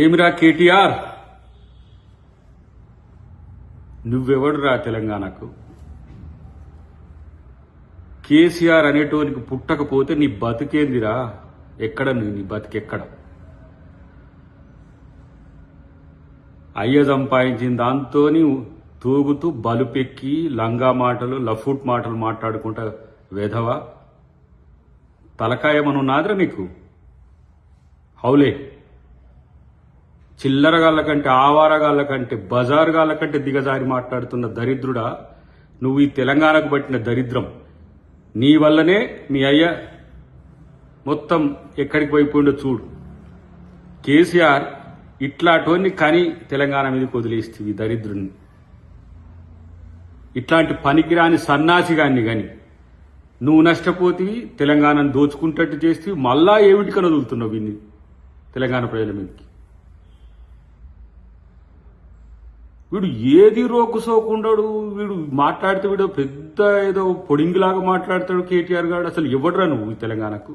ఏమిరా కేటీఆర్, నువ్వెవడురా తెలంగాణకు? కేసీఆర్ అనేటోనికి పుట్టకపోతే నీ బతికేందిరా? ఎక్కడ నీ బతికెక్కడ? అయ్య సంపాదించిన దాంతో తూగుతూ బలుపెక్కి లంగా మాటలు లఫూట్ మాటలు మాట్లాడుకుంటా వేధవా తలకాయమనున్నాదిరా నీకు? హౌలే చిల్లరగాళ్ళ కంటే ఆవారగాళ్ళ కంటే బజారుగాళ్ళ కంటే దిగజారి మాట్లాడుతున్న దరిద్రుడా నువ్వు. ఈ తెలంగాణకు పట్టిన దరిద్రం నీ వల్లనే మీ అయ్య మొత్తం ఎక్కడికి పోయిపోయిండో చూడు. కేసీఆర్ ఇట్లాంటివన్నీ కానీ తెలంగాణ మీదకి వదిలేస్తుంది దరిద్రుని. ఇట్లాంటి పనికిరాని సన్నాసిగాన్ని గాని నువ్వు నష్టపోతివి, తెలంగాణను దోచుకుంటట్టు చేస్తే మళ్ళా ఏమిటికని వదులుతున్నావు వీన్ని తెలంగాణ ప్రజల మీదకి. వీడు ఏది రోకుసోకుండాడు, వీడు మాట్లాడితే వీడు పెద్ద ఏదో పొడింగిలాగా మాట్లాడతాడు కేటీఆర్ గారు. అసలు ఎవడరా నువ్వు ఈ తెలంగాణకు?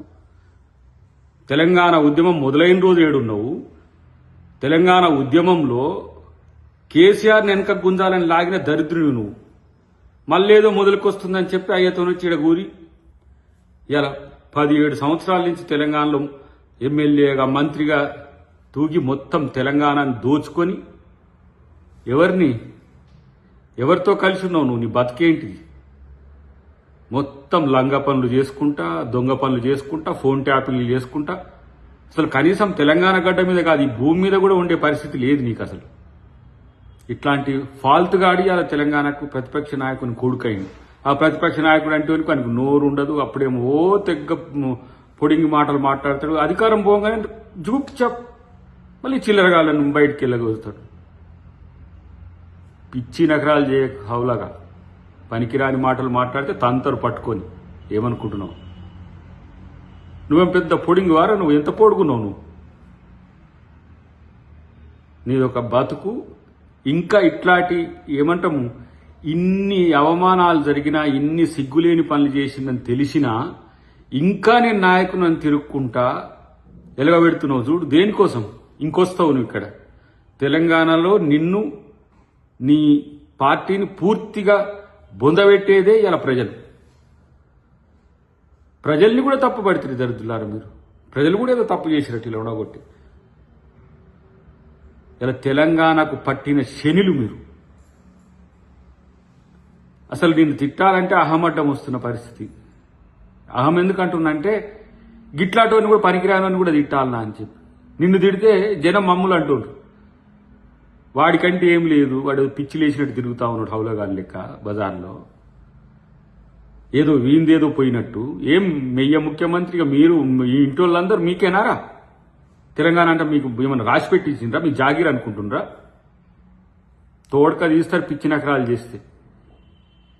తెలంగాణ ఉద్యమం మొదలైన రోజు ఏడున్నావు? తెలంగాణ ఉద్యమంలో కేసీఆర్ని వెనక గుంజాలని లాగిన దరిద్రుడు నువ్వు. మళ్ళేదో మొదలుకొస్తుందని చెప్పి అయ్యతోనూ చీడగూరి ఇలా 17 సంవత్సరాల నుంచి తెలంగాణలో ఎమ్మెల్యేగా మంత్రిగా తూగి మొత్తం తెలంగాణను దోచుకొని ఎవరితో కలిసి ఉన్నావు నువ్వు? నీ బతికేంటిది? మొత్తం లంగ పనులు చేసుకుంటా, దొంగ పనులు చేసుకుంటా, ఫోన్ ట్యాపింగ్లు చేసుకుంటా. అసలు కనీసం తెలంగాణ గడ్డ మీద కాదు, ఈ భూమి మీద కూడా ఉండే పరిస్థితి లేదు నీకు అసలు. ఇట్లాంటి ఫాల్తు గాడి అలా తెలంగాణకు ప్రతిపక్ష నాయకుని కొడుకైంది. ఆ ప్రతిపక్ష నాయకుడు అంటే ఆయనకు నోరు ఉండదు. అప్పుడేమో తెగ్గ పొడింగి మాటలు మాట్లాడతాడు. అధికారం పోగానే జూప్ చప్ మళ్ళీ చిల్లరగాళ్ళను బయటికి వెళ్ళగలుగుతాడు. పిచ్చి నగరాలు చేయ హౌలాగా పనికిరాని మాటలు మాట్లాడితే తంతరు పట్టుకొని ఏమనుకుంటున్నావు? నువ్వేం పెద్ద పొడింగి వారా? నువ్వు ఎంత పొడుగున్నావు నువ్వు? నీదొక బతుకు. ఇంకా ఇట్లాంటి ఏమంటాము, ఇన్ని అవమానాలు జరిగినా, ఇన్ని సిగ్గులేని పనులు చేసిందని తెలిసినా ఇంకా నేను నాయకుని తిరుక్కుంటా ఎలగబెడుతున్నావు చూడు. దేనికోసం? ఇంకొస్తావు నువ్వు ఇక్కడ తెలంగాణలో నిన్ను నీ పార్టీని పూర్తిగా బొందబెట్టేదే ఇలా ప్రజల్ని కూడా తప్పు పడుతుంది దరిద్రులారా మీరు. ప్రజలు కూడా ఏదో తప్పు చేసినట్టు ఇలా ఉండగొట్టి ఇలా తెలంగాణకు పట్టిన శనులు మీరు. అసలు నిన్ను తిట్టాలంటే అహమడ్డం వస్తున్న పరిస్థితి. అహం ఎందుకంటున్నంటే గిట్లాటోని కూడా పనికిరానని కూడా తిట్టాలనా అని చెప్పి నిన్ను తిడితే జనం మమ్ములు అంటుండ్రు. వాడికంటే ఏం లేదు, వాడు పిచ్చి లేచినట్టు తిరుగుతా ఉన్నాడు హౌలగాని లెక్క బజార్లో. ఏదో వీందేదో పోయినట్టు. ఏం మెయ్య ముఖ్యమంత్రిగా మీరు ఈ ఇంటి వాళ్ళందరూ మీకేనారా? తెలంగాణ అంటే మీకు ఏమన్నా రాసి పెట్టించిండ్రా? మీ జాగీర్ అనుకుంటుండ్రా? తోడక తీస్తారు పిచ్చి నకరాలు చేస్తే.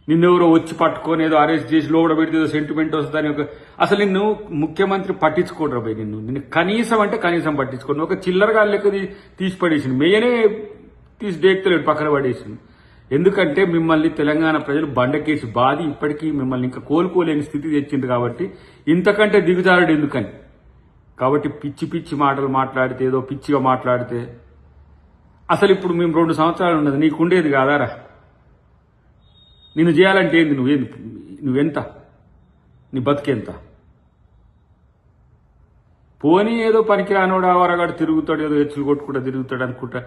నిన్నెవరో వచ్చి పట్టుకొని ఏదో అరెస్ట్ చేసి లోపల పెడితే ఏదో సెంటిమెంట్ వస్తుందని అసలు నిన్ను ముఖ్యమంత్రి పట్టించుకోడరా పోయి. నిన్ను కనీసం అంటే కనీసం పట్టించుకోండి. ఒక చిల్లరగా లెక్క తీసి పడేసింది. మెయ్యనే తీసి డేక్తలేడు, పక్కన పడేసింది. ఎందుకంటే మిమ్మల్ని తెలంగాణ ప్రజలు బండకేసి బాధి ఇప్పటికీ మిమ్మల్ని ఇంకా కోలుకోలేని స్థితి తెచ్చింది. కాబట్టి ఇంతకంటే దిగుజారుడు ఎందుకని. కాబట్టి పిచ్చి పిచ్చి మాటలు మాట్లాడితే, ఏదో పిచ్చిగా మాట్లాడితే అసలు ఇప్పుడు మేము 2 సంవత్సరాలు ఉన్నది నీకుండేది కాదారా? నిన్ను చేయాలంటే ఏంది? నువ్వెంత? నీ బతికెంత? పోనీ ఏదో పనికిరానోడు ఆవరగాడు తిరుగుతాడు, ఏదో ఎచ్చులు కొట్టుకుంటా తిరుగుతాడు అనుకుంటా.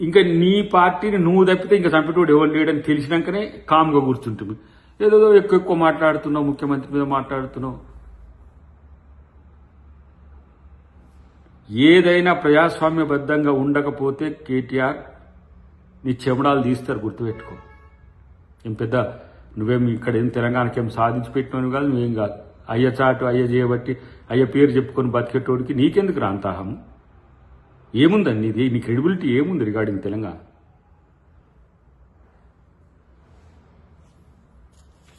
ఇంకా నీ పార్టీని నువ్వు తప్పితే ఇంకా చంపేటోడు ఎవరు లేడని తెలిసినాకనే కామ్గా కూర్చుంటుంది. ఏదో ఎక్కువ మాట్లాడుతున్నావు, ముఖ్యమంత్రి మీద మాట్లాడుతున్నావు. ఏదైనా ప్రజాస్వామ్యబద్ధంగా ఉండకపోతే కేటీఆర్ నీ చెమడాలు తీస్తారు, గుర్తుపెట్టుకో. ఏం పెద్ద నువ్వేం ఇక్కడ ఏం తెలంగాణకి ఏం సాధించి పెట్టినవి కాదు, నువ్వేం కాదు. అయ్య చాటు అయ్య చేయబట్టి అయ్య పేరు చెప్పుకొని బతికేటోడికి నీకెందుకు రాంతాహము? ఏముందండి నీ క్రెడిబిలిటీ ఏముంది రిగార్డింగ్ తెలంగాణ?